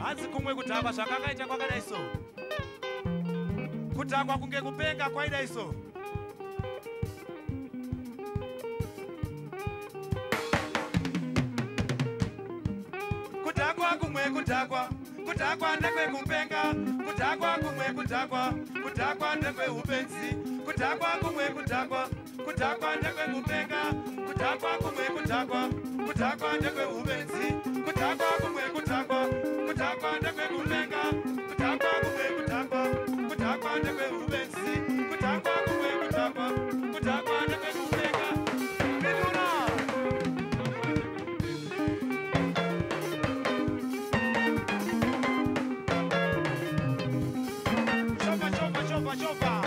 Hanzi kumwe kudhakwa zvakakaita kwakadai so. Kudhakwa kunge kupenga kwaidai so. Kudhakwa kumwe kudhakwa, kudhakwa ndekwe kupenga, kudhakwa kumwe kudhakwa, kudhakwa ndekwe upenzi, kudhakwa kumwe kudhakwa, kudhakwa ndekwe kupenga, kudhakwa kumwe kudhakwa, kudhakwa ndekwe upenzi, kudhakwa kumwe kudhakwa, kudhakwa ndekwe kupenga, kudhakwa kumwe kudhakwa, kudhakwa ndekwe upenzi, kudhakwa kumwe kudhakwa, kudhakwa ndekwe kupenga. Bidura! Chopa, chopa!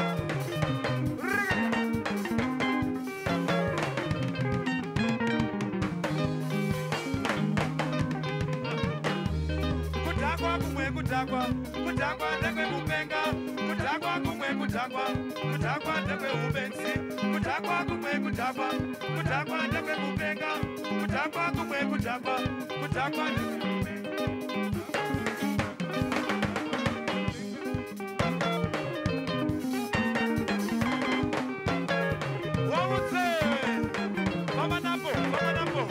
Kudhakwa, kudhakwa ndekwe kupenga, kudhakwa kumwe kudhakwa, kudhakwa ndekwe upenzi, kudhakwa kumwe kudhakwa, kudhakwa ndekwe kupenga, kudhakwa kumwe kudhakwa, kudhakwa ndekwe kupenga. Wawutse! Mama napo, mama napo.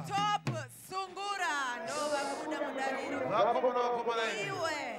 Top Sungura. No, vakuda mudariro. Iwe.